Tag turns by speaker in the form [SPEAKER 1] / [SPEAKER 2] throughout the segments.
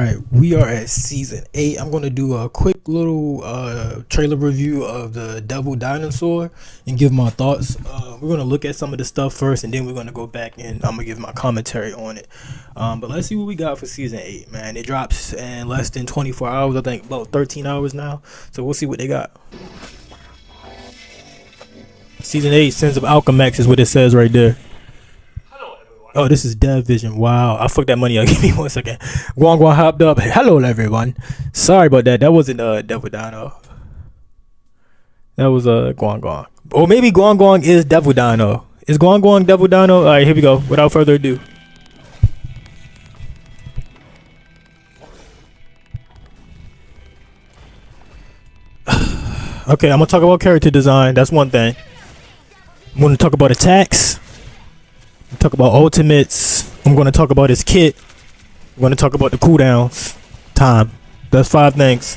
[SPEAKER 1] right, we are at season 8. I'm going to do a quick little trailer review of the Devil Dinosaur and give my thoughts. We're going to look at some of the stuff first, and then we're going to go back and I'm going to give my commentary on it. But let's see what we got for season 8, man. It drops in less than 24 hours, I think about 13 hours now. So we'll see what they got. Season 8, Sins of Alchemax is what it says right there. Oh, this is Dev Vision. Wow, I fucked that money up. Give me 1 second. Guan hopped up. Hello, everyone. Sorry about that. That wasn't Devil Dino. That was Guan. Or maybe Guan is Devil Dino. Is Guan Devil Dino? All right, here we go. Without further ado. Okay, I'm gonna talk about character design. That's one thing. I'm gonna talk about attacks. Talk about ultimates. I'm going to talk about his kit. I'm going to talk about the cooldowns time. That's 5 things.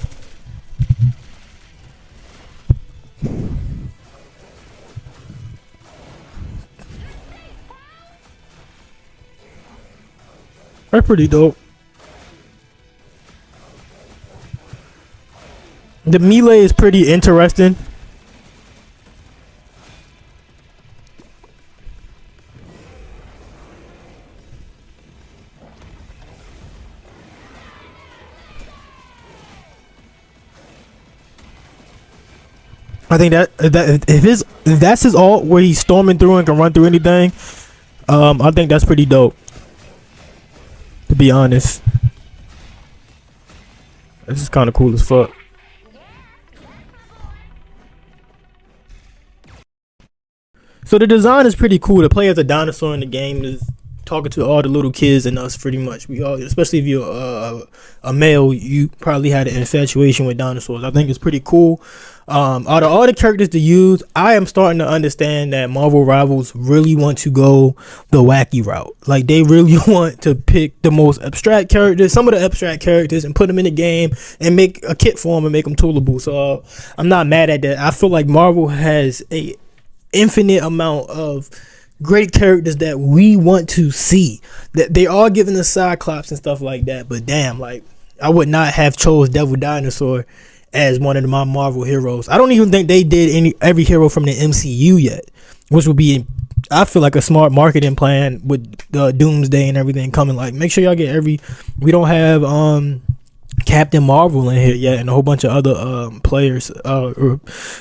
[SPEAKER 1] That's pretty dope. The melee is pretty interesting. I think that if that's his ult where he's storming through and can run through anything, I think that's pretty dope. To be honest, this is kind of cool as fuck. So the design is pretty cool. To play as a dinosaur in the game is talking to all the little kids and us pretty much. We all, especially if you're a male, you probably had an infatuation with dinosaurs. I think it's pretty cool. Out of all the characters to use, I am starting to understand that Marvel Rivals really want to go the wacky route. Like, they really want to pick the most abstract characters, some of the abstract characters, and put them in the game and make a kit for them and make them toolable. So I'm not mad at that. I feel like Marvel has a infinite amount of great characters that we want to see. That they are giving the Cyclops and stuff like that, but damn, like, I would not have chose Devil Dinosaur as one of my Marvel heroes. I don't even think they did every hero from the MCU yet, which would be, I feel like, a smart marketing plan with Doomsday and everything coming. Like, make sure y'all get we don't have Captain Marvel in here yet, and a whole bunch of other players or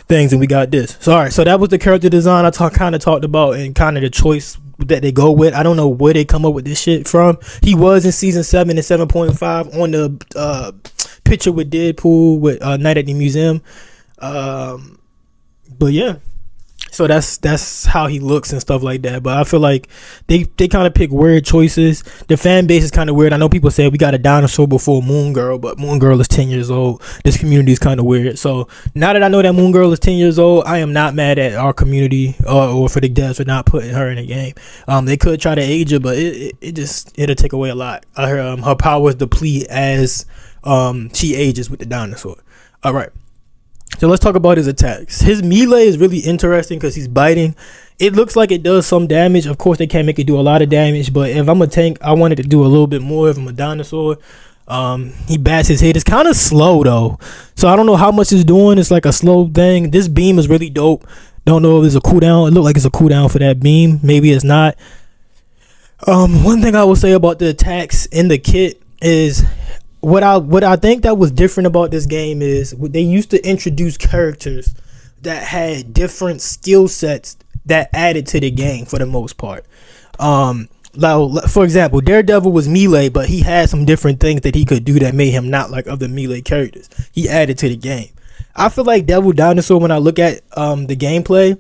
[SPEAKER 1] things, and we got this. So alright, so that was the character design I kind of talked about, and kind of the choice that they go with. I don't know where they come up with this shit from. He was in season 7 and 7.5 on the picture with Deadpool with Night at the Museum. But yeah, so that's how he looks and stuff like that. But I feel like they kind of pick weird choices. The fan base is kind of weird. I know people say we got a dinosaur before Moon Girl, but Moon Girl is 10 years old. This community is kind of weird. So now that I know that Moon Girl is 10 years old, I am not mad at our community or for the devs for not putting her in the game. They could try to age her, but it'll take away a lot. Her powers deplete as she ages with the dinosaur. All right, so let's talk about his attacks. His melee is really interesting because he's biting. It looks like it does some damage. Of course, they can't make it do a lot of damage, but if I'm a tank, I want it to do a little bit more. If I'm a dinosaur, he bats his head. It's kind of slow though, so I don't know how much it's doing. It's like a slow thing. This beam is really dope. Don't know if there's a cooldown. It looked like it's a cooldown for that beam. Maybe it's not. One thing I will say about the attacks in the kit is what I think that was different about this game is they used to introduce characters that had different skill sets that added to the game for the most part. Like, for example, Daredevil was melee, but he had some different things that he could do that made him not like other melee characters. He added to the game. I feel like Devil Dinosaur, when I look at the gameplay,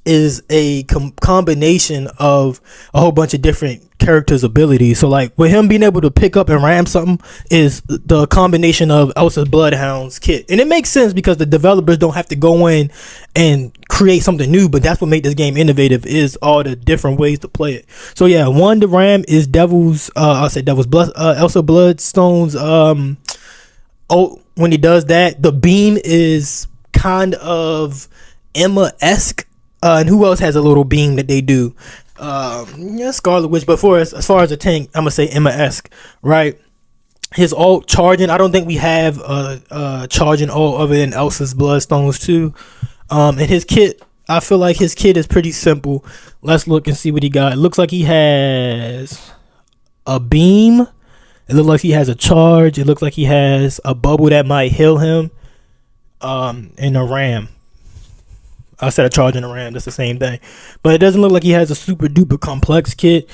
[SPEAKER 1] is a combination of a whole bunch of different characters' abilities. So like with him being able to pick up and ram something is the combination of Elsa's Bloodhound's kit, and it makes sense because the developers don't have to go in and create something new, but that's what made this game innovative, is all the different ways to play it. So yeah, one, the ram is Elsa Bloodstone's when he does that. The beam is kind of Emma-esque. And who else has a little beam that they do? Scarlet Witch. But as far as a tank, I'm gonna say Emma-esque, right? his ult charging. I don't think we have charging ult other than Elsa's Bloodstones too. And his kit, I feel like his kit is pretty simple. Let's look and see what he got. It looks like he has a beam. It looks like he has a charge. It looks like he has a bubble that might heal him. And a ram. I said a charge and a ram. That's the same thing. But it doesn't look like he has a super duper complex kit.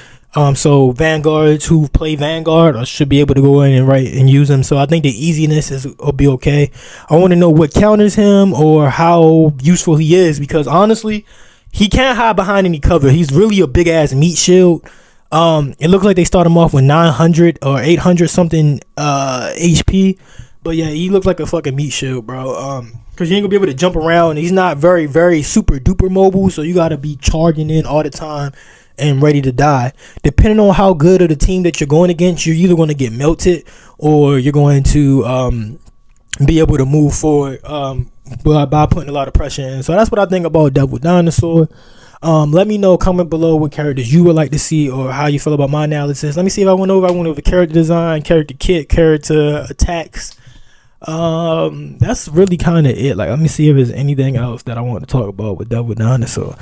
[SPEAKER 1] So Vanguards who play Vanguard should be able to go in and use him. So I think the easiness will be okay. I want to know what counters him or how useful he is, because honestly, he can't hide behind any cover. He's really a big ass meat shield. It looks like they start him off with 900 or 800 something HP. But yeah, he looks like a fucking meat shield, bro. Because you ain't gonna be able to jump around. He's not very, very super duper mobile, so you gotta be charging in all the time and ready to die. Depending on how good of the team that you're going against, you're either going to get melted or you're going to be able to move forward by putting a lot of pressure in. So that's what I think about Devil Dinosaur. Let me know, comment below what characters you would like to see or how you feel about my analysis. Let me see if I went over character design, character kit, character attacks. That's really kind of it. Like, let me see if there's anything else that I want to talk about with Devil Dinosaur.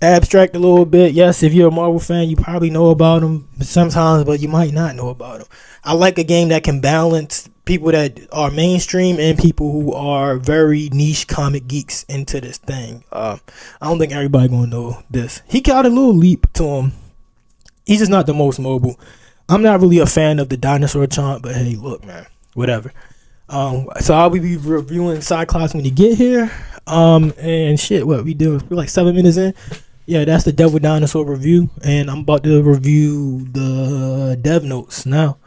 [SPEAKER 1] Abstract a little bit. Yes, if you're a Marvel fan, you probably know about him sometimes, but you might not know about him. I like a game that can balance people that are mainstream and people who are very niche comic geeks into this thing. I don't think everybody gonna know this. He got a little leap to him. He's just not the most mobile. I'm not really a fan of the dinosaur chant, but hey, look, man, whatever. So I'll be reviewing Cyclops when you get here. And shit, what we do? We're like 7 minutes in. Yeah, that's the Devil Dinosaur review, and I'm about to review the dev notes now.